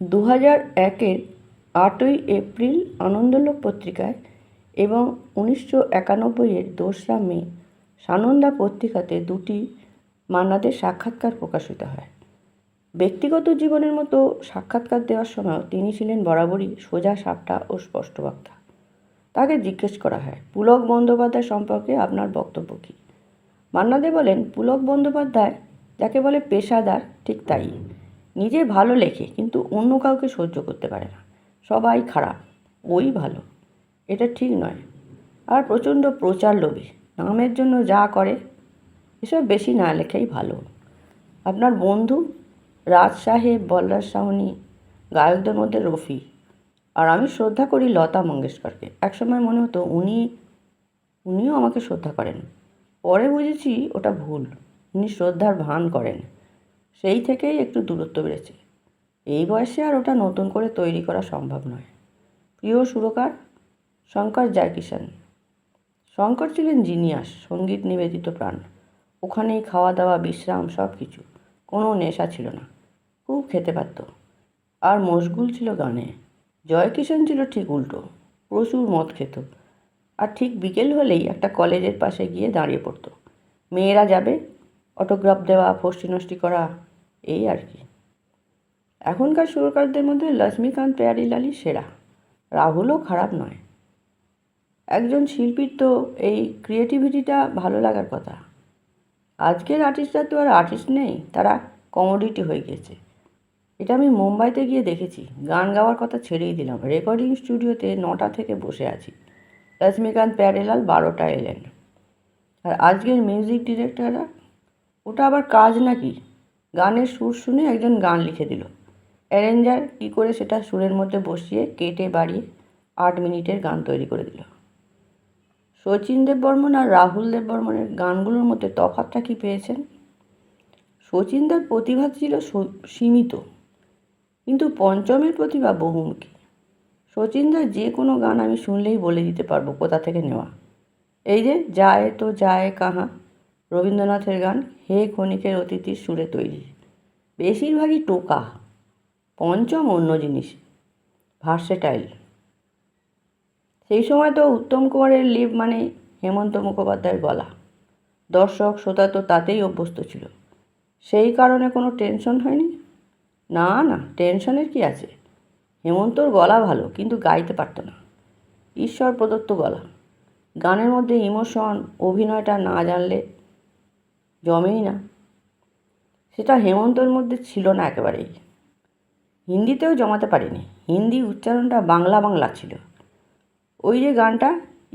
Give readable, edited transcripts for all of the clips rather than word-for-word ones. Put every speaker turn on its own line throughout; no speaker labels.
2001-এর 8ই April Anandalok পত্রিকায় এবং 1991-এর 2রা মে সানন্দা পত্রিকাতে দুটি মান্নাদের সাক্ষাৎকার প্রকাশিত হয়। ব্যক্তিগত জীবনের মতো সাক্ষাৎকার দেওয়ার সময় তিনি ছিলেন বরাবরই সোজা সাপটা ও স্পষ্ট বক্তা। তাকে জিজ্ঞেস করা হয়, পুলক বন্দ্যোপাধ্যায় সম্পর্কে আপনার বক্তব্য কী? মান্না দে বলেন, পুলক বন্দ্যোপাধ্যায় যাকে বলে পেশাদার, ঠিক তাই। নিজে ভালো লেখে, কিন্তু অন্য কাউকে সহ্য করতে পারে না। সবাই খারাপ, ওই ভালো, এটা ঠিক নয়। আর প্রচণ্ড প্রচার লোভী, নামের জন্য যা করে, এসব বেশি না লেখাই ভালো। আপনার বন্ধু রাজ সাহেব, বলরাজ সাহনি, গায়কদের মধ্যে রফি, আর আমি শ্রদ্ধা করি লতা মঙ্গেশকরকে। একসময় মনে হতো উনিও আমাকে শ্রদ্ধা করেন। পরে বুঝেছি ওটা ভুল, উনি শ্রদ্ধার ভান করেন। সেই থেকেই একটু দূরত্ব বেড়েছে। এই বয়সে আর ওটা নতুন করে তৈরি করা সম্ভব নয়। প্রিয় সুরকার শঙ্কর জয়কিষাণ। শঙ্কর ছিলেন জিনিয়াস, সঙ্গীত নিবেদিত প্রাণ। ওখানেই খাওয়া দাওয়া, বিশ্রাম, সব কিছু। কোনো নেশা ছিল না, খুব খেতে পারত, আর মশগুল ছিল গানে। জয়কিষাণ ছিল ঠিক উল্টো, প্রচুর মদ খেত, আর ঠিক বিকেল হলেই একটা কলেজের পাশে গিয়ে দাঁড়িয়ে পড়ত। মেয়েরা যাবে, অটোগ্রাফ দেওয়া, ফষ্টি নষ্টি করা, এই আর কি। এখনকার সুরকারদের মধ্যে লক্ষ্মীকান্ত প্যায়ারিলালই সেরা। রাহুলও খারাপ নয়। একজন শিল্পীর তো এই ক্রিয়েটিভিটিটা ভালো লাগার কথা। আজকের আর্টিস্টরা তো আর আর্টিস্ট নেই, তারা কমোডিটি হয়ে গেছে। এটা আমি মুম্বাইতে গিয়ে দেখেছি। গান গাওয়ার কথা ছেড়েই দিলাম, রেকর্ডিং স্টুডিওতে 9টা থেকে বসে আছি, লক্ষ্মীকান্ত প্যায়ারিলাল 12টায় এলেন। আর আজকের মিউজিক ডিরেক্টররা, ওটা আবার কাজ নাকি? গানের সুর শুনে একজন গান লিখে দিল, অ্যারেঞ্জার কী করে সেটা সুরের মধ্যে বসিয়ে কেটে বাড়িয়ে 8 মিনিটের গান তৈরি করে দিল। শচীন দেববর্মন আর রাহুল দেববর্মনের গানগুলোর মধ্যে তফাৎটা কী পেয়েছেন? শচীনদার প্রতিভা ছিল সীমিত, কিন্তু পঞ্চমের প্রতিভা বহুমুখী। শচীনদার যে কোনো গান আমি শুনলেই বলে দিতে পারবো কোথা থেকে নেওয়া। এই যে যায় তো যায় কাহা, রবীন্দ্রনাথের গান, হে ক্ষণিকের অতিথির সুরে তৈরি, বেশিরভাগই টোকা। পঞ্চম অন্য জিনিস, ভার্সেটাইল। সেই সময় তো উত্তম কুমারের লিপ মানে হেমন্ত মুখোপাধ্যায়ের গলা। দর্শক শ্রোতা তো তাতেই অভ্যস্ত ছিল। সেই কারণে কোনো টেনশন হয়নি? না না, টেনশনের কি আছে। হেমন্তর গলা ভালো, কিন্তু গাইতে পারত না। ঈশ্বর প্রদত্ত গলা। গানের মধ্যে ইমোশন, অভিনয়টা না জানলে জমেই না। সেটা হেমন্তর মধ্যে ছিল না একেবারেই। হিন্দিতেও জমাতে পারিনি। হিন্দি উচ্চারণটা বাংলা বাংলা ছিল। ওই যে গানটা,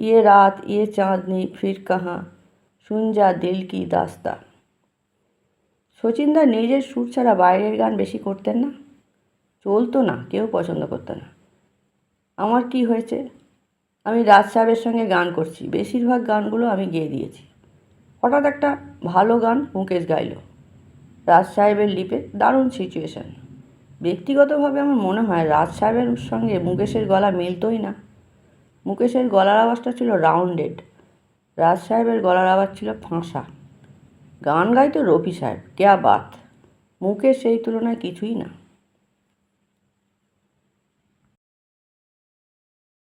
ইয়ে রাত ইয়ে চাঁদনি ফির কাহা, শুন যা দিল কি দাস্তা। শচীনদা নিজের সুর ছাড়া বাইরের গান বেশি করতেন না, চলতো না, কেউ পছন্দ করতো না। আমার কি হয়েছে, আমি রাজ সাহেবের সঙ্গে গান করছি, বেশিরভাগ গানগুলো আমি গেয়ে দিয়েছি। হঠাৎ একটা ভালো গান মুকেশ গাইল, রাজ সাহেবের লিপে, দারুণ সিচুয়েশান। ব্যক্তিগতভাবে আমার মনে হয় রাজ সাহেবের সঙ্গে মুকেশের গলা মিলতোই না। মুকেশের গলার আওয়াজটা ছিল রাউন্ডেড, রাজ সাহেবের গলার আওয়াজ ছিল ফাঁসা। গান গাইতো রফি সাহেব, কেয়া বাত। মুকেশ সেই তুলনায় কিছুই না।